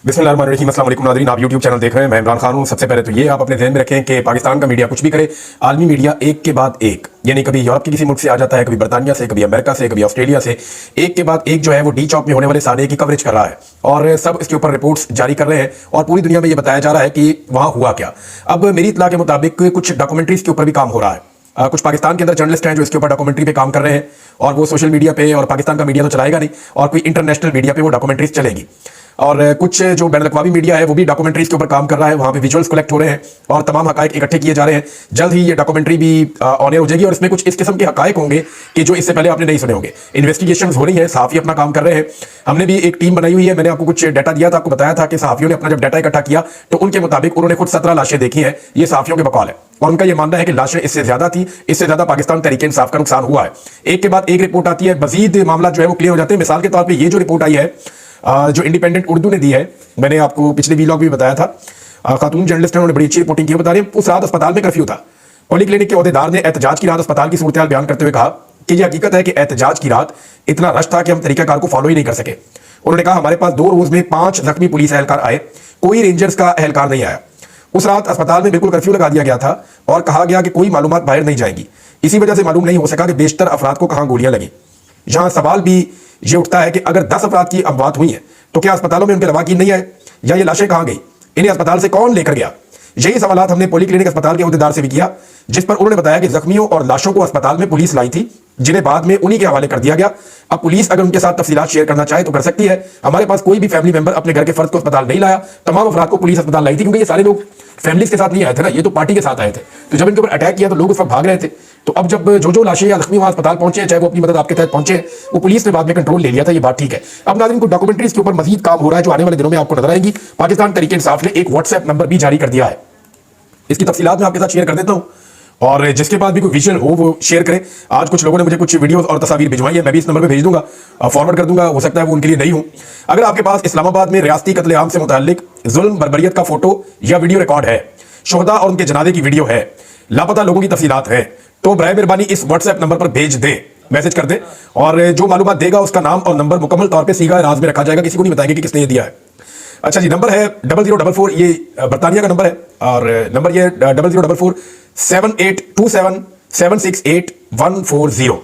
बिस्मिल्लाहिर्रहमानिर्रहीम। अस्सलाम वालेकुम नाज़रीन, आप यूट्यूब चैनल देख रहे हैं। मैं इमरान खान हूँ। सबसे पहले तो ये आप अपने ध्यान में रखें कि पाकिस्तान का मीडिया कुछ भी करे, आलमी मीडिया एक के बाद एक, यानी कभी यूरोप के किसी मुल्क से आ जाता है, कभी बरतानिया से, कभी अमेरिका से, कभी ऑस्ट्रेलिया से, एक के बाद एक जो है वो डी चौक में होने वाले सारे की कवरेज कर रहा है और सब इसके ऊपर रिपोर्ट्स जारी कर रहे हैं और पूरी दुनिया में ये बताया जा रहा है कि वहाँ हुआ क्या। अब मेरी इत्तला के मुताबिक कुछ डॉक्यूमेंट्रीज के ऊपर भी काम हो रहा है। कुछ पाकिस्तान के अंदर जर्नलिस्ट हैं जो इसके ऊपर डॉक्यूमेंट्री पे काम कर रहे हैं और वो सोशल मीडिया पे, और पाकिस्तान का मीडिया तो चलाएगा नहीं, और कोई इंटरनेशनल मीडिया पे वो डॉक्यूमेंट्रीज चलेगी। और कुछ जो बैन अवी मीडिया है वो भी डॉक्यूमेंट्रीज के ऊपर काम कर रहा है, वहाँ पे विजुअल्स कलेक्ट हो रहे हैं और तमाम हकायक इकट्ठे किए जा रहे हैं। जल्द ही ये डॉक्यूमेंट्री भी ऑन एयर हो जाएगी और इसमें कुछ इस किस्म के हकायक होंगे कि जो इससे पहले आपने नहीं सुने होंगे। इन्वेस्टिगेशन हो रही है, सहाफ़ी अपना काम कर रहे हैं। हमने भी एक टीम बनाई हुई है। मैंने आपको कुछ डाटा दिया था, आपको बताया था कि सहाफ़ियों ने अपना जब डाटा इकट्ठा किया तो उनके मुताबिक उन्होंने खुद 17 लाशें देखी हैं। ये सहाफ़ियों के बकौल है और उनका यह मानना है कि लाशें इससे ज्यादा थी, इससे ज्यादा पाकिस्तान तहरीक इंसाफ का नुकसान हुआ है। एक के बाद एक रिपोर्ट आती है, मजीद मामला जो है वो क्लियर हो जाते हैं। मिसाल के तौर पर ये जो रिपोर्ट आई है जो इंडिपेंडेंट उर्दू ने दी है, मैंने आपको पिछले वीलॉग भी बताया था, खातून जर्नलिस्ट है, उन्होंने बड़ी अच्छी रिपोर्टिंग की। बता रहे हैं उस रात अस्पताल में कर्फ्यू था। पॉली क्लिनिक के अहदेदार ने एहतजाज की रात अस्पताल की सूरत हाल बयान करते हुए कहा कि यह हकीकत है कि एहतजाज की रात इतना रश था कि हम तरीकाकार को फॉलो ही नहीं कर सके। उन्होंने कहा हमारे पास 2 रोज में 5 जख्मी पुलिस एहलकार आए, कोई रेंजर्स का एहलकार नहीं आया। उस रात अस्पताल में बिल्कुल कर्फ्यू लगा दिया गया था और कहा गया कि कोई मालूमात बाहर नहीं जाएगी। इसी वजह से मालूम नहीं हो सका कि बेशतर अफराद को कहां गोलियां लगी। यहां सवाल भी ये उठता है कि अगर 10 अफराद की अमवात हुई है तो क्या अस्पतालों में उनके लवाकीन नहीं आए, या ये लाशें कहां गई, इन्हें अस्पताल से कौन लेकर गया। यही सवालात हमने पॉली क्लिनिक अस्पताल के अहदेदार से भी किया, जिस पर उन्होंने बताया कि जख्मियों और लाशों को अस्पताल में पुलिस लाई थी, जिन्हें बाद में उन्हीं के हवाले कर दिया गया। अब पुलिस अगर उनके साथ तफसीलात शेयर करना चाहे तो कर सकती है। हमारे पास कोई भी फैमिली मेंबर अपने घर के फर्द को अस्पताल नहीं लाया, तमाम अफराद को पुलिस अस्पताल लाई थी, क्योंकि ये सारे लोग फैमिलीज के साथ नहीं आए थे ना, ये तो पार्टी के साथ आए थे। तो जब इनके ऊपर अटैक किया तो लोग उस वक्त भाग रहे थे। तो अब जब जो लाशें या जख्मी वहां अस्पताल पहुंचे, चाहे वो अपनी मदद आपके तहत पहुंचे, वो पुलिस ने बाद में कंट्रोल ले लिया था। ये बात ठीक है। अब नाज़रीन कुछ डॉक्यूमेंट्रीज के ऊपर मजीद काम हो रहा है जो आने वाले दिनों में आपको नजर आएंगी। पाकिस्तान तहरीक इंसाफ ने एक व्हाट्सएप नंबर भी जारी कर दिया है, इसकी तफसीलात मैं आपके साथ शेयर कर देता हूं और जिसके बाद भी कोई विजन हो वो शेयर करें। आज कुछ लोगों ने मुझे कुछ वीडियोस और तस्वीर भिजवाई है, मैं भी इस नंबर पे भेज दूंगा, फॉरवर्ड कर दूंगा। हो सकता है वो उनके लिए नहीं हो। अगर आपके पास इस्लामाबाद में रियासती कत्लेआम से मुताल्लिक जुल्म बर्बरियत का फोटो या वीडियो रिकॉर्ड है, शुहदा और उनके जनाजे की वीडियो है, लापता लोगों की तफसीलात है, तो बराए मेहरबानी इस व्हाट्सएप नंबर पर भेज दें, मैसेज कर दें और जो मालूमात देगा उसका नाम और नंबर मुकम्मल तौर पर सीगा राज में रखा जाएगा, किसी को नहीं बताएंगे कि किसने ये दिया है। अच्छा जी, नंबर है 0044, ये बरतानिया का नंबर है और नंबर ये 0044 7827 768 140।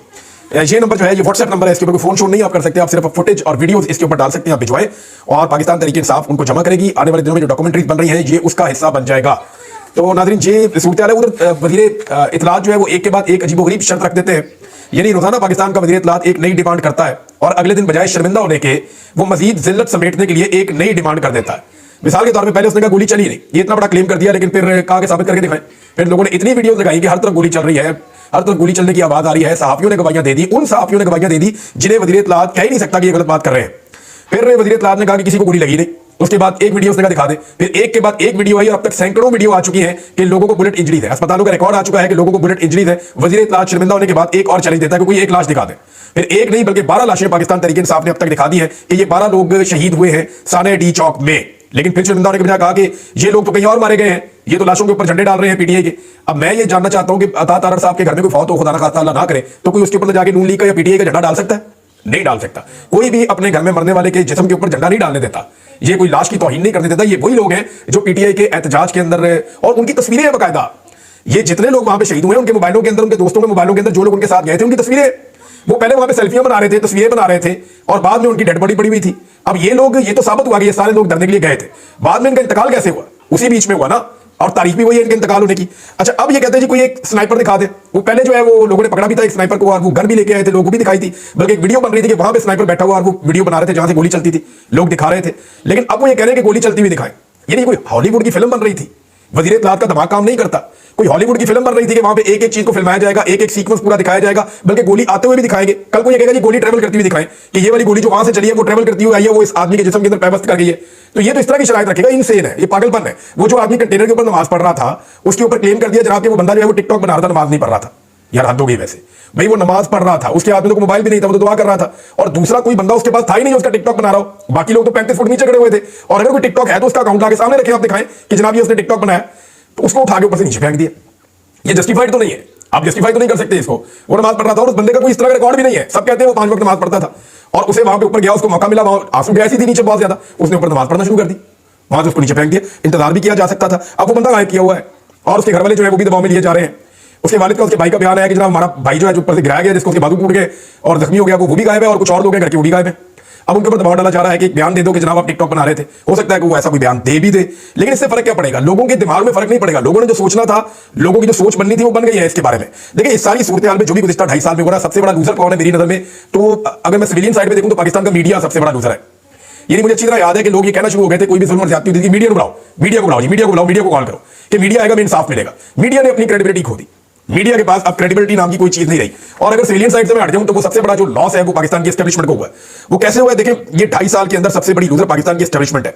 ये नंबर जो है ये व्हाट्सएप नंबर है, इसके ऊपर कोई फोन शोन नहीं आप कर सकते, आप सिर्फ फुटेज और वीडियोस इसके ऊपर डाल सकते हैं, आप भिजवाएं और पाकिस्तान तहरीक इंसाफ उनको जमा करेगी। आने वाले दिनों में जो डॉक्यूमेंट्रीज बन रही हैं ये उसका हिस्सा बन जाएगा। तो नाज़रीन ये सूरत हाल है। उधर वज़ीर इत्तलात जो है वो एक के बाद एक अजीबोगरीब शर्त रख देते हैं, यानी रोजाना पाकिस्तान का वज़ीर इत्तलात एक नई डिमांड करता है और अगले दिन बजाय शर्मिंदा होने के वो मजीद जिल्लत समेटने के लिए एक नई डिमांड कर देता है। मिसाल के तौर पे पहले उसने कहा गोली चली नहीं, ये इतना बड़ा क्लेम कर दिया, लेकिन फिर कहा कि साबित करके दिखाएं। फिर लोगों ने इतनी वीडियोस लगाई कि हर तरफ गोली चल रही है, हर तरफ गोली चलने की आवाज आ रही है। सहाफियों ने गवाहियां दे दी, उन सहाफियों ने गवाहियां दे दी जिन्हें वज़ीर इत्तलात कह ही नहीं सकता कि ये गलत बात कर रहे हैं। फिर वज़ीर इत्तलात ने कहा कि किसी को गोली लगी नहीं, उसके बाद एक वीडियो उसने कहा दिखा दे, फिर एक के बाद एक वीडियो आई और अब तक सैकड़ों वीडियो आ चुकी हैं कि लोगों को बुलेट इंजरीज है। अस्पतालों का रिकॉर्ड आ चुका है कि लोगों को बुलेट इंजरीज है। वज़ीर इत्तलात शर्मिंदा होने के बाद एक और चैलेंज देता है कि कोई एक लाश दिखा दे। फिर एक नहीं बल्कि 12 लाशें पाकिस्तान तहरीक इंसाफ ने अब तक दिखा दी है कि ये 12 लोग शहीद हुए हैं साने डी चौक में। लेकिन फिर शर्मिंदा होने के बजाय कहा कि ये लोग तो कहीं और मारे गए हैं, ये तो लाशों के ऊपर झंडे डाल रहे हैं पीटीआई के। अब मैं ये जानना चाहता हूं कि अता तारड़ साहब के घर में कोई फौत हो, खुदा ना खास्ता अल्लाह ना करे, तो कोई उसके ऊपर जाके नून लीग का या पीटीआई का झंडा डाल सकता है? नहीं डाल सकता। कोई भी अपने घर में मरने वाले के जिस्म के ऊपर झंडा नहीं डालने देता, ये कोई लाश की तौहीन नहीं करने देता। ये वही लोग हैं जो पीटीआई के एहतजाज के अंदर, और उनकी तस्वीरें हैं बाकायदा, ये जितने लोग वहां पे शहीद हुए हैं उनके मोबाइलों के अंदर, उनके दोस्तों के मोबाइलों के अंदर जो लोग उनके साथ गए थे उनकी तस्वीरें, वो पहले वहां पे सेल्फियां बना रहे थे, तस्वीरें बना रहे थे और बाद में उनकी डेड बॉडी पड़ी हुई थी। अब ये लोग, ये तो साबित हुआ कि ये सारे लोग डरने के लिए गए थे, बाद में इनका इंतकाल कैसे हुआ? उसी बीच में हुआ ना, और तारीख भी वही है इनके इंतकाल होने की। अच्छा, अब ये कहते हैं जी कोई एक स्नाइपर दिखा दे। वो पहले जो है वो लोगों ने पकड़ा भी था एक स्नाइपर को और वो गन भी लेके आए थे, लोगों भी दिखाई थी, बल्कि एक वीडियो बन रही थी कि वहां पे स्नाइपर बैठा हुआ और वो वीडियो बना रहे थे जहां से गोली चलती थी, लोग दिखा रहे थे। लेकिन अब वो ये कह रहे हैं कि गोली चलती हुई दिखाएं, यानी कोई हॉलीवुड की फिल्म बन रही थी। वज़ीर इत्तलात का दिमाग काम नहीं करता। कोई हॉलीवुड की फिल्म बन रही थी कि वहां पे एक एक चीज को फिल्माया जाएगा, एक एक सीक्वेंस पूरा दिखाया जाएगा, बल्कि गोली आते हुए भी दिखाएंगे। कल को ये कहेगा जी गोली ट्रेवल करती हुई दिखाएं कि ये वाली गोली जो वहां से चली है वो ट्रेवल करती हुई आई है, वो इस आदमी के जिस्म के अंदर पैबस्त कर गई है। तो ये तो इस तरह की शरायत रखेगा, इनसेन है, ये पागलपन है। वो जो आदमी कंटेनर के ऊपर नमाज पढ़ रहा था उसके ऊपर क्लेम कर दिया जनाब कि वो बंदा जो है वो टिकटॉक बना रहा था, नमाज नहीं पढ़ रहा था। यार हद हो गई वैसे भाई, वो नमाज पढ़ रहा था, उसके हाथ में तो मोबाइल भी नहीं था, वो तो दुआ कर रहा था, और दूसरा कोई बंदा उसके पास था ही नहीं उसका टिकटॉक बना रहा हो। बाकी लोग तो 35 फुट नीचे खड़े हुए थे, और अगर कोई टिकटॉक है तो उसका अकाउंट आगे सामने रखें, आप दिखाएं कि जनाब ये उसने टिकटॉक बनाया, तो उसको उठा के ऊपर से नीचे फेंक दिया। ये जस्टिफाइड तो नहीं है, आप जस्टिफाई तो नहीं कर सकते इसको। वो नमाज पढ़ रहा था और उस बंदे का कोई इस तरह का रिकॉर्ड भी नहीं है। सब कहते हैं वो 5 वक्त नमाज पढ़ता था और उसे वहां पे ऊपर गया, उसको मौका मिला, वहां आंसू गैस ही थी नीचे बहुत ज्यादा, उसने ऊपर नमाज पढ़ना शुरू कर दी, वहां से उसको नीचे फेंक दिया। इंतजार भी किया जा सकता था। अब वो बंदा गायब किया हुआ है और उसके घर वाले जो है वो भी दबाव में लिए जा रहे हैं। उसके वालिद का, उसके भाई का बयान है कि जनाब हमारा भाई जो है जो ऊपर से गिराया गया, जिसको उसके बाजू टूट गए और जख्मी हो गया, वो भी गायब है और कुछ और लोग हैं घर के वो भी गायब है। अब उनके ऊपर दबाव डाला जा रहा है कि बयान दे दो कि जनाब आप टिकटॉक बना रहे थे। हो सकता है कि वो ऐसा कोई बयान दे भी दे, लेकिन इससे फर्क क्या पड़ेगा? लोगों के दिमाग में फर्क नहीं पड़ेगा। लोगों ने जो सोचना था, लोगों की जो सोच बननी थी वो बन गई है इसके बारे में। देखिए इस सारी सूरत हाल में जो भी गुज़िश्ता 2.5 साल में हो रहा है, सबसे बड़ा लूजर कौन है मेरी नजर में? तो अगर मैं सिविलियन साइड में देखूं तो पाकिस्तान का मीडिया सबसे बड़ा लूजर है। ये मुझे अच्छी तरह याद है कि लोग ये कहना शुरू हो गए थे, कोई भी जुल्म और ज़्यादती होती थी, मीडिया को बुलाओ, मीडिया को बुलाओ जी, मीडिया को बुलाओ, मीडिया को कॉल करो कि मीडिया आएगा, इंसाफ मिलेगा। मीडिया ने अपनी क्रेडिबिलिटी खो दी। मीडिया के पास अब क्रेडिबिलिटी नाम की कोई चीज नहीं रही। और अगर सिविलियन साइड से मैं हट जाऊं तो वो सबसे बड़ा जो लॉस है वो पाकिस्तान की एस्टेब्लिशमेंट को हुआ है। वो कैसे हुआ है? देखें, ये 2.5 साल के अंदर सबसे बड़ी लूजर पाकिस्तान की एस्टेब्लिशमेंट है।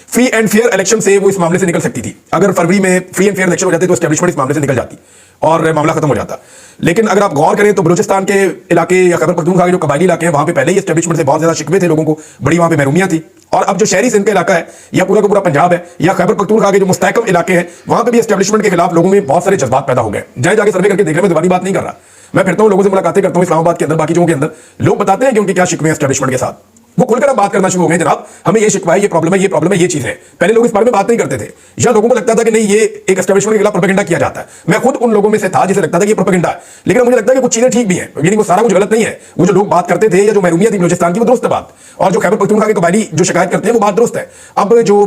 फ्री एंड फेयर इलेक्शन से वो इस मामले से निकल सकती थी। अगर फरवरी में फ्री एंड फेयर इलेक्शन हो जाते तो एस्टेब्लिशमेंट इस मामले से निकल जाती और मामला खत्म हो जाता। लेकिन अगर आप गौर करें तो बलूचिस्तान के इलाके या खैबर पख्तूनख्वा के जो कबायली इलाके हैं, वहां पे पहले ही एस्टेब्लिशमेंट से बहुत ज्यादा शिकवे थे लोगों को, बड़ी वहां पे महरूमियां थी। और अब जो शहरी सिंध का इलाका है या पूरा का पूरा पंजाब है या खैबर पख्तूनख्वा के जो मुस्तहकम इलाके हैं, वहां पे भी एस्टेब्लिशमेंट के खिलाफ लोगों में बहुत सारे जज्बात पैदा हो गए। जाए जाके सर्वे करके देख रहे, मैं दोबारा बात नहीं कर रहा। मैं फिरता हूं, लोगों से मुलाकातें करता हूं इस्लामाबाद के अंदर, बाकी जगहों के अंदर, लोग बताते हैं कि उनके क्या शिकवे एस्टेब्लिशमेंट के साथ। वो खुलकर अब बात करना शुरू हो गए, जनाब हमें ये शिकवा है, ये प्रॉब्लम है, ये प्रॉब्लम है, ये चीज है। पहले लोग इस बारे में बात नहीं करते थे या लोगों को लगता था कि नहीं ये एक एस्टेब्लिशमेंट के खिलाफ प्रोपेगेंडा किया जाता है। मैं खुद उन लोगों में से था जिसे लगता था कि ये प्रोपेगेंडा है, लेकिन मुझे लगता है कि कुछ चीजें ठीक भी हैं, यानी वो सारा कुछ गलत नहीं है। वो जो लोग बात करते थे या जो महरूमियत थी बलूचिस्तान की, वो दुरुस्त है बात, और जो खैबर पख्तूनख्वा के कबायली जो शिकायत करते हैं वो बात दुरुस्त है। अब जो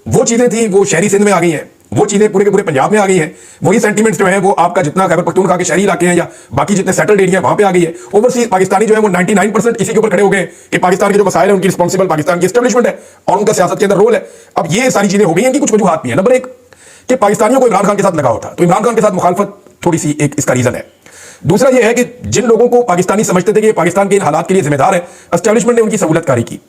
वो चीजें थी वो शहरी सिंध में आ गई हैं, वो चीजें पूरे के पूरे पंजाब में आ गई हैं। वही सेंटीमेंट्स जो है वो आपका जितना खैबर पख्तूनख्वा के शहरी इलाके हैं या बाकी जितने सेटल्ड एरिया वहां पे आ गई है। ओवरसीज पाकिस्तानी जो है वो 99% इसी के ऊपर खड़े हो गए कि पाकिस्तान के जो मसाइल है उनकी रिस्पॉन्सिबल पाकिस्तान की एस्टेब्लिशमेंट है और उनका सियासत के अंदर रोल है। अब ये सारी चीजें हो गई हैं कि कुछ वजूहात भी है। नंबर 1 कि पाकिस्तानियों को इमरान खान के साथ लगाव था, तो इमरान खान के साथ मुखालफत थोड़ी सी एक इसका रीजन है। दूसरा यह है कि जिन लोगों को पाकिस्तानी समझते थे कि पाकिस्तान के इन हालात के लिए जिम्मेदार है, एस्टेब्लिशमेंट ने उनकी सहूलतकारी की।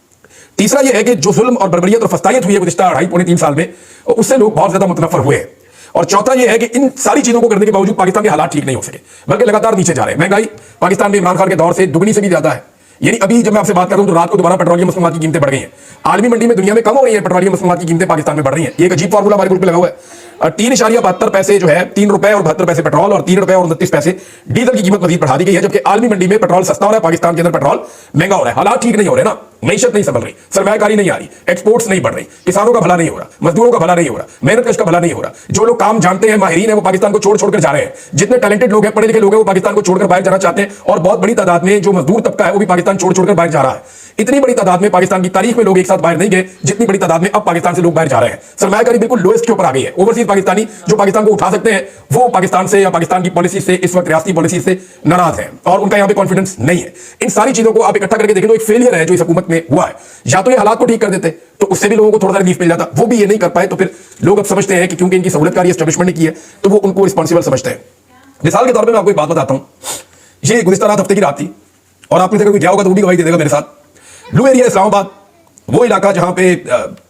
तीसरा यह है कि जो जुल्म और बर्बरियत और फस्तायत हुई है गुज़िश्ता 2.5-3 साल में, उससे लोग बहुत ज्यादा मुतनफर हुए हैं। और चौथा यह है कि इन सारी चीजों को करने के बावजूद पाकिस्तान के हालात ठीक नहीं हो सके, बल्कि लगातार नीचे जा रहे हैं। महंगाई पाकिस्तान में इमरान खान के दौर से दुगनी से भी ज्यादा है। यानी अभी जब मैं आपसे बात कर रहा हूं तो रात को दोबारा पेट्रोलियम मसनूआत की कीमतें बढ़ गई हैं। आलमी मंडी में दुनिया में कम हो रही है, पेट्रोलियम मसनूआत की कीमतें पाकिस्तान में बढ़ रही हैं। ये एक अजीब फार्मूला हमारे मुल्क में लगा हुआ है। 3.72 पैसे जो है, 3 रुपए और 72 पैसे पेट्रोल और 3 रुपए और 29 पैसे डीजल की कीमत मजीद बढ़ा दी गई है, जबकि आलमी मंडी में पेट्रोल सस्ता हो रहा है, पाकिस्तान के अंदर पेट्रोल महंगा हो रहा है। हालात ठीक नहीं हो रहे ना, मईशत नहीं संभल रही, सरमायाकारी नहीं आ रही, एक्सपोर्ट्स नहीं बढ़ रही, किसानों का भला नहीं हो रहा, मजदूरों का भला नहीं हो रहा, मेहनतकश का भला नहीं हो रहा। जो लोग काम जानते हैं, माहिरीन है, वो पाकिस्तान को छोड़ छोड़कर जा रहे हैं। जितने टैलेंटेड लोग हैं, पढ़े लिखे लोग हैं, वो पाकिस्तान को छोड़कर बाहर जाना चाहते हैं और बहुत बड़ी तादाद में जो मजदूर तबका है वो भी पाकिस्तान छोड़ छोड़कर बाहर जा रहा है। इतनी बड़ी तादाद में पाकिस्तान की तारीख में लोग एक साथ बाहर नहीं गए जितनी बड़ी तादाद में अब पाकिस्तान से लोग बाहर जा रहे हैं। सरमायाकारी बिल्कुल लोएस्ट के ऊपर आ गई है। ओवरसीज पाकिस्तानी जो पाकिस्तान को उठा सकते हैं वो पाकिस्तान से या पाकिस्तान की पॉलिसी से इस वक्त रियासती पॉलिसी से नाराज हैं और उनका यहां पे कॉन्फिडेंस नहीं है। इन सारी चीजों को आप इकट्ठा करके देखें तो एक फेलियर है जो इस हुकूमत में हुआ है। या तो ये हालात को ठीक कर देते तो उससे भी लोगों को थोड़ा सा रिलीफ मिल जाता, वो भी ये नहीं कर पाए तो फिर लोग अब समझते हैं कि क्योंकि इनकी सहूलतकारी एस्टेब्लिशमेंट ने की है तो वो उनको रिस्पॉन्सिबल समझते हैं। मिसाल के तौर पर मैं आपको एक बात बताता हूं। ये गुज़िश्ता रात हफ्ते की रात थी और आपने से कोई गया होगा तो वो भी गवाही दे देगा मेरे साथ। लू एरिया इस्लामाबाद, वो इलाका जहां पे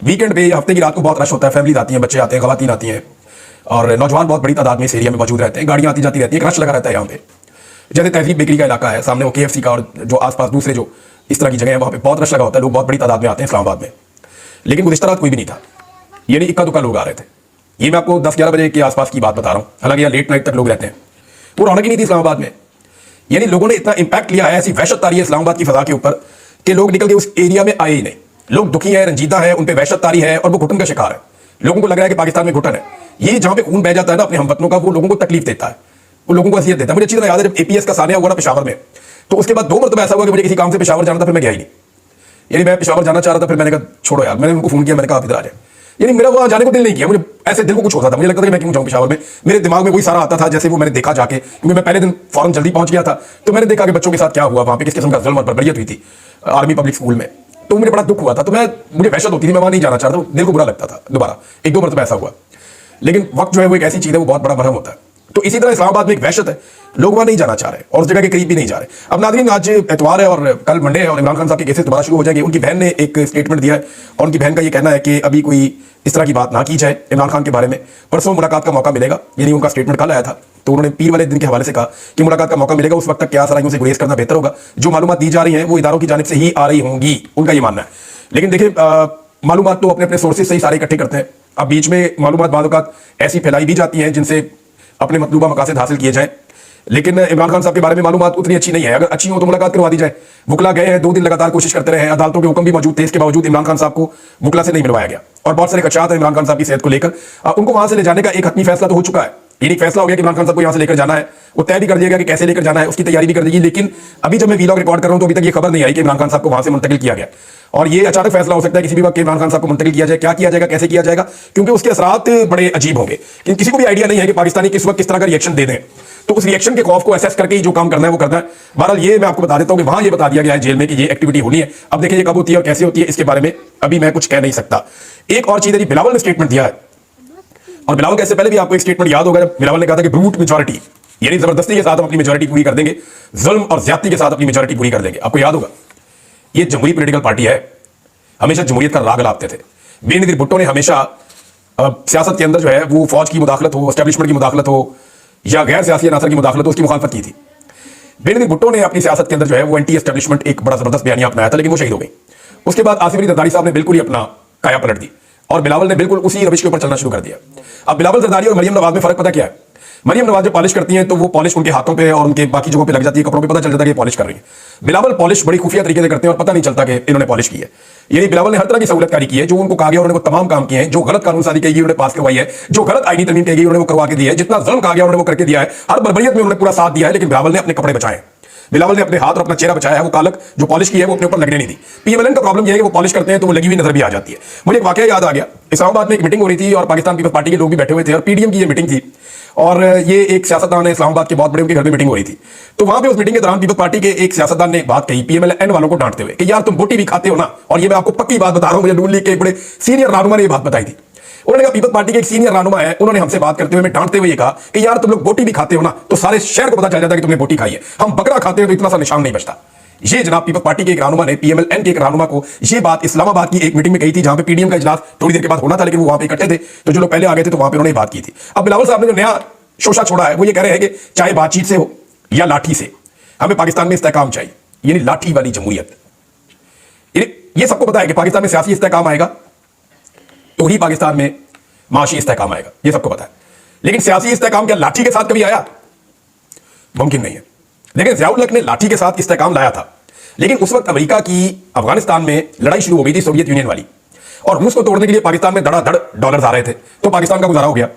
वीकेंड पे हफ्ते की रात को बहुत रश होता है, फैमिलीज आती हैं, बच्चे आते हैं, खवातीन आती हैं और नौजवान बहुत बड़ी तादाद में इस एरिया में मौजूद रहते हैं। गाड़ियां आती जाती रहती हैं, रश लगा रहता है यहाँ पे। जैसे तहजीब बेकरी का इलाका है, सामने वो KFC का और जो आसपास दूसरे जो इस तरह की जगह है वहाँ पे बहुत रश लगा होता है, लोग बहुत बड़ी तादाद में आते हैं इस्लामाबाद में। लेकिन गुज़िश्ता रात कोई भी नहीं था, यानी इक्का दुक्का लोग आ रहे थे। ये मैं आपको 10-11 बजे के आसपास की बात बता रहा हूँ, हालांकि यहाँ लेट नाइट तक लोग रहते हैं। वो रौनक ही नहीं थी इस्लामाबाद में, यानी लोगों ने इतना इंपैक्ट लिया है, ऐसी वहशत आ रही है इस्लामाबाद की फजा के ऊपर कि लोग निकल के उस एरिया में आए ही नहीं। लोग दुखी हैं, रंजीदा हैं, उन पे वहशत तारी है और वो घुटन का शिकार है। लोगों को लग रहा है कि पाकिस्तान में घुटन है। ये जहां पे खून बह जाता है ना अपने हमवतनों का, वो लोगों को तकलीफ देता है, वो लोगों को असियत देता है। मुझे अच्छी तरह याद है जब APS का सानिया हुआ ना पेशावर में, तो उसके बाद 2 मरतबा ऐसा हुआ कि मुझे किसी काम से पेशावर जाना था, फिर मैं गया ही नहीं। यानी मैं पेशावर जाना चाह रहा था, फिर मैंने कहा छोड़ो यार, मैंने उनको फोन किया, मैंने कहा आप इधर आ जाए। यानी मेरा वहां जाने को दिल नहीं किया, मुझे ऐसे दिल को कुछ होता था, मुझे लगता था कि मैं क्यों जाऊं पेशावर में। मेरे दिमाग में वही सारा आता था जैसे वो मैंने देखा जाके, क्योंकि मैं पहले दिन फौरन जल्दी पहुंच गया था, तो मैंने देखा कि बच्चों के साथ क्या हुआ वहां पे, किस किस्म का जुल्म और बर्बरियत हुई थी आर्मी पब्लिक स्कूल में। तो मुझे बड़ा दुख हुआ था, तो मुझे वहशत होती थी, मैं वहां नहीं जाना चाहता, दिल को बुरा लगता था। दोबारा 1-2 मरतबा ऐसा हुआ, लेकिन वक्त जो है वो एक ऐसी चीज है, वो बहुत बड़ा मरहम होता है। तो इसी तरह इस्लामाबाद में एक वहशत है, लोग वहां नहीं जाना चाह रहे और उस जगह के करीब भी नहीं जा रहे। अब नाज़रीन, आज एतवार है और कल मंडे है और इमरान खान साहब के केसेस दोबारा शुरू हो जाएंगे। उनकी बहन ने एक स्टेटमेंट दिया है और उनकी बहन का ये कहना है कि अभी कोई इस तरह की बात ना की जाए इमरान खान के बारे में। परसों मुलाकात का मौका मिलेगा, यानी उनका स्टेटमेंट कल आया था, तो उन्होंने पीर वाले दिन के हवाले से कहा कि मुलाकात का मौका मिलेगा, उस वक्त तक क्या सराइयों से गुरेज करना बेहतर होगा। जो मालूमात दी जा रही हैं वो इदारों की जानिब से ही आ रही होंगी, उनका ये मानना है। लेकिन देखिए, मालूमात तो अपने अपने सोर्सेज से ही सारे इकट्ठे करते हैं। अब बीच में मालूमात बाद औक़ात ऐसी फैलाई भी जाती हैं जिनसे अपने मतलूबा मकासद हासिल किए जाएं। लेकिन इमरान खान साहब के बारे में मालूमात उतनी अच्छी नहीं है। अगर अच्छी हो तो मुलाकात करवा दी जाए। वुकला गए हैं, 2 दिन लगातार कोशिश करते रहे, अदालतों के हुक्म भी मौजूद थे, इसके बावजूद इमरान खान साहब को वुकला से नहीं मिलवाया गया और बहुत सारे खदशात हैं इमरान खान साहब की सेहत को लेकर। उनको वहां से ले जाने का एक हतमी फैसला तो हो चुका है, ये फैसला हो गया कि इमरान खान साहब को यहां से लेकर जाना है, वो तय भी कर दिया गया कि कैसे लेकर जाना है, उसकी तैयारी भी कर दी। लेकिन अभी जब मैं वीलॉग रिकॉर्ड कर रहा हूं तो अभी तक ये खबर नहीं आई कि इमरान खान साहब को वहां से मुंतकिल किया गया। और ये अचानक फैसला हो सकता है किसी भी वक्त इमरान खान साहब को मुंतकिल किया जाए। क्या किया जाएगा, कैसे किया जाएगा, क्योंकि उसके असरात बड़े अजीब होंगे। किसी को भी आइडिया नहीं है कि पाकिस्तानी किस वक्त किस तरह का रिएक्शन दे दें, तो उस रिएक्शन के खौफ को असेस करके ही जो काम करना है वो करना है। बहरहाल ये मैं आपको बता देता हूं कि वहां ये बता दिया गया है जेल में कि ये एक्टिविटी होनी है। अब देखिए ये कब होती है और कैसे होती है, इसके बारे में अभी मैं कुछ कह नहीं सकता। एक और चीज है जी, बिलावल ने स्टेटमेंट दिया है, और बिलावल के इससे पहले भी आपको एक स्टेटमेंट याद होगा जब बिलावल ने कहा था कि ब्रूट मेजॉरिटी, यानी जबरदस्ती के साथ हम अपनी मेजॉरिटी पूरी कर देंगे, जुल्म और ज्यादती के साथ अपनी मेजॉरिटी पूरी कर देंगे। आपको याद होगा ये जमहूरी पॉलिटिकल पार्टी है, हमेशा जमहूरियत का राग लाते थे। बेनजीर भुट्टो ने हमेशा सियासत के अंदर जो है वो फौज की मुदाखलत हो, एस्टेब्लिशमेंट की मुदाखलत हो या गैर सियासी अनासर की मुदाखलत हो, उसकी मुखालफत की थी। बेनजीर भुट्टो ने अपनी सियासत के अंदर जो है वो एंटी एस्टेब्लिशमेंट एक बड़ा जबरदस्त बयानिया अपनाया था, लेकिन वो शहीद हो गई। उसके बाद आसिफ अली जरदारी साहब ने बिल्कुल ही अपना काया पलट दी और बिलावल ने बिल्कुल उसी रविश के ऊपर चलना शुरू कर दिया। अब बिलावल जरदारी और मरियम नवाज में फर्क पता क्या है? मरियम नवाज जब पॉलिश करती हैं तो वो पॉलिश उनके हाथों पे और उनके बाकी जगहों पे लग जाती है, कपड़ों पे पता चल जाता है कि पॉलिश कर रही है। बिलावल पॉलिश बड़ी खुफिया तरीके से करते हैं और पता नहीं चलता कि इन्होंने पॉलिश की है। यानी बिलावल ने हर तरह की सहूलतकारी की है, जो उनको कहा गया उन्होंने वो तमाम काम किए हैं। जो गलत कानून साजी कही उन्होंने पास करवाई है, जो गलत आईनी तरमीम कही उन्होंने वो करवा के दी है, जितना जुल्म कहा गया उन्होंने वो करके दिया है। हर बर्बरियत में उन्होंने पूरा साथ दिया है, लेकिन बिलावल ने अपने कपड़े बचाए। बिलावल ने अपने हाथ और अपना चेहरा बचाया है, वो कालक जो पॉलिश की है वो अपने ऊपर लगने नहीं दी। पीएमएलएन का प्रॉब्लम यह है कि वो पॉलिश करते हैं तो वो लगी हुई नजर भी आ जाती है। मुझे एक वाकया याद आ गया, इस्लामाबाद में एक मीटिंग हो रही थी और पाकिस्तान पीपल्स पार्टी के लोग भी बैठे हुए थे और पीडीएम की ये मीटिंग थी और ये एक सियासतदान है इस्लामाबाद के बहुत बड़े, उनके घर में मीटिंग हो रही थी। तो वहां पे उस मीटिंग के दौरान पीपल्स पार्टी के एक सियासतदान ने एक बात कही पीएमएलएन वालों को डांटते हुए कि यार तुम बोटी भी खाते हो ना। और ये मैं आपको पक्की बात बता रहा हूं, मुझे नून लीग के बड़े सीनियर रहनुमा ने ये बात बताई थी। उन्होंने कहा पीपल्स पार्टी के एक सीनियर रहनुमा है, उन्होंने हमसे बात करते हुए, मैं डांटते हुए ये कहा कि यार तुम लोग बोटी भी खाते हो ना, तो सारे शहर को पता चल जाता है कि तुमने बोटी खाई है। हम बकरा खाते हैं तो इतना सा निशान नहीं बचता। ये जनाब पीपल्स पार्टी के एक रहनुमा ने पीएमएलएन के एक रहनुमा को ये बात इस्लामाबाद की एक मीटिंग में कही थी, जहां पे पीडीएम का इजलास थोड़ी देर के बाद होना था, लेकिन वो वहां पे इकट्ठे थे, तो जो लोग पहले आ गए थे तो वहां पे उन्होंने बात की थी। अब बिलावल साहब ने जो नया शोशा छोड़ा है वो ये कह रहे हैं कि चाहे बातचीत से हो या लाठी से, हमें पाकिस्तान में इस्तेहकाम चाहिए, यानी लाठी वाली जमहूरियत। ये सबको पता है कि पाकिस्तान में सियासी इस्तेहकाम आएगा तो ही पाकिस्तान में माशी इस्तेहकाम आएगा, ये सबको पता है। लेकिन सियासी इस्तेहकाम क्या लाठी के साथ कभी आया? मुमकिन नहीं है। लेकिन ज़ियाउल हक ने लाठी के साथ इस्तेहकाम लाया था, लेकिन उस वक्त अमेरिका की अफगानिस्तान में लड़ाई शुरू हो गई थी सोवियत यूनियन वाली, और रूस को तोड़ने के लिए पाकिस्तान में धड़ाधड़ डॉलर्स आ रहे थे, तो पाकिस्तान का गुजारा हो गया।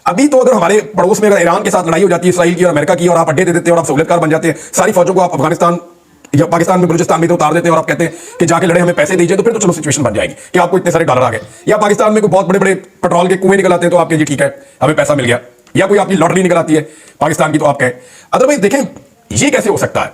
अभी तो अगर हमारे पड़ोस में अगर ईरान के साथ लड़ाई हो जाती है, इसराइल की और अमेरिका की, और आप अड्डे दे देते हैं और आप सहूलतकार बन जाते हैं, सारी फौजों को आप अफगानिस्तान या पाकिस्तान में बलूचिस्तान में तो उतार देते हैं और आप कहते हैं कि जाके लड़े, हमें पैसे दीजिए, तो फिर तो चलो सिचुएशन बन जाएगी कि आपको इतने सारे डॉलर आ गए। या पाकिस्तान में कोई बहुत बड़े बड़े पेट्रोल के कुएं निकल आते हैं तो आपके जी ठीक है हमें पैसा मिल गया, या कोई आपकी लॉटरी निकल आती है पाकिस्तान की तो आप कहें। अदरवाइज देखें ये कैसे हो सकता है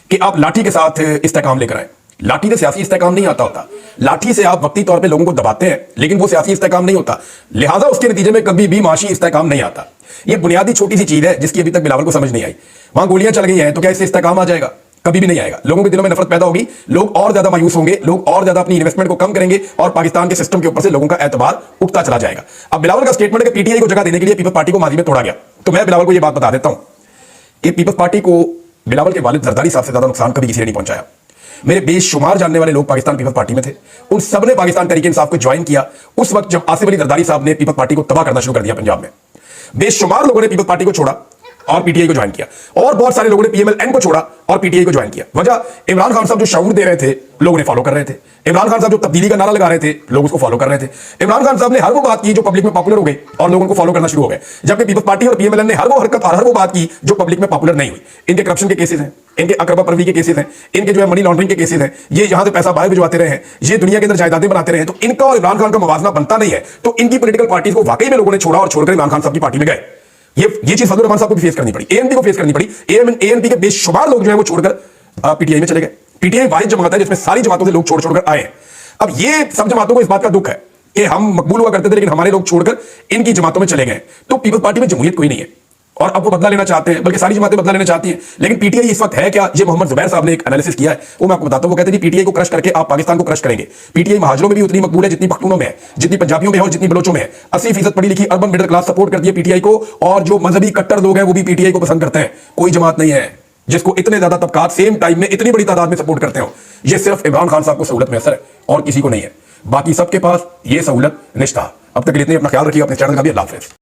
कि आप लाठी के साथ इस्तेहकाम लेकर आए? लाठी से सियासी इस्तेहकाम नहीं आता होता। लाठी से आप वक्ती तौर पे लोगों को दबाते हैं, लेकिन वो सियासी इस्तेहकाम नहीं होता, लिहाजा उसके नतीजे में कभी भी माशी इस्तेहकाम नहीं आता। ये बुनियादी छोटी सी चीज है जिसकी अभी तक बिलावल को समझ नहीं आई। वहां गोलियां चल गई हैं तो क्या इससे इस्तेहकाम आ जाएगा? कभी भी नहीं आएगा। लोगों के दिलों में नफरत पैदा होगी, लोग और ज्यादा मायूस होंगे, लोग और ज्यादा अपनी इन्वेस्टमेंट को कम करेंगे और पाकिस्तान के सिस्टम के ऊपर से लोगों का एतबार उठता चला जाएगा। अब बिलावल का स्टेटमेंट है कि पीटीआई को जगह देने के लिए पीपल्स पार्टी को माजी में तोड़ा गया, तो मैं बिलावल को यह बात बता देता हूं कि पीपल्स पार्टी को बिलावल के वालिद जरदारी साहब से ज्यादा नुकसान कभी किसी ने नहीं पहुंचाया। मेरे बेशुमार जानने वाले लोग पाकिस्तान पीपल्स पार्टी में थे, उन सब ने पाकिस्तान तहरीक इंसाफ को ज्वाइन किया उस वक्त जब आसिफ अली जरदारी साहब ने पीपल्स पार्टी को तबाह करना शुरू कर दिया पंजाब में। बेशुमार लोगों ने पीपल्स पार्टी को छोड़ा और पीटीआई को ज्वाइन किया, और बहुत सारे लोगों ने पीएमएलएन को छोड़ा और पीटीआई को ज्वाइन किया। वजह इमरान खान साहब जो शऊर दे रहे थे लोग उन्हें फॉलो कर रहे थे। इमरान खान साहब जो तब्दीली का नारा लगा रहे थे लोग उसको फॉलो कर रहे थे। इमरान खान साहब ने हर वो बात की जो पब्लिक में पॉपुलर हो गई और लोगों को फॉलो करना शुरू हो गए, जबकि पीपल्स पार्टी और पीएमएलएन ने हर वो हरकत और हर वो बात की जो पब्लिक में पॉपुलर नहीं हुई। इनके करप्शन के केसेस हैं, इनके अकरबा परवी के केसेस हैं, इनके जो है मनी लॉन्ड्रिंग के केसेस हैं, ये यहां से पैसा बाहर भिजवाते रहे हैं, ये दुनिया के अंदर जायदादें बनाते रहे, तो इनका और इमरान खान का मवाजना बनता नहीं है। तो इनकी पॉलिटिकल पार्टीज को वाकई में लोगों ने छोड़ा और छोड़कर इमरान खान साहब की पार्टी में गए। ये चीज फजलुर रहमान साहब को भी फेस करनी पड़ी, एएनपी को फेस करनी पड़ी। एएनपी के बेशुमार लोग जो है वो छोड़कर पीटीआई में चले गए। पीटीआई वाहिद जमात है जिसमें सारी जमातों से लोग छोड़ छोड़कर आए हैं। अब ये सब जमातों को इस बात का दुख है कि हम मकबूल हुआ करते थे लेकिन हमारे लोग छोड़कर इनकी जमातों में चले गए, तो पीपल्स पार्टी में जमहूरियत कोई नहीं है और अब वो बदला लेना चाहते हैं, बल्कि सारी जमातें बदला लेना चाहती हैं। लेकिन पीटीआई इस वक्त है क्या, ये मोहम्मद जुबैर साहब ने एक एनालिसिस किया है, वो मैं आपको बताता हूं। वो कहते हैं पीटीआई को क्रश करके आप पाकिस्तान को क्रश करेंगे। पीटीआई महाजरों में भी उतनी मकबूल है जितनी पख्तूनों में है, जितनी पंजाबियों में है और जितनी बलोचों में है। 80% पढ़ी लिखी अर्बन मिडिल क्लास सपोर्ट करती है पीटीआई को, और जो मजहबी कट्टर लोग हैं वो भी पीटीआई को पसंद करते हैं। कोई जमात नहीं है जिसको इतने ज्यादा तबकात सेम टाइम में इतनी बड़ी तादाद में सपोर्ट करते हो। ये सिर्फ इमरान खान साहब को सहूलत मैसर है और किसी को नहीं है, बाकी सबके पास ये सहूलत निश्ता। अब तक इतने, अपना ख्याल रखिए, अपने चैनल का भी अल्लाह हाफिज़।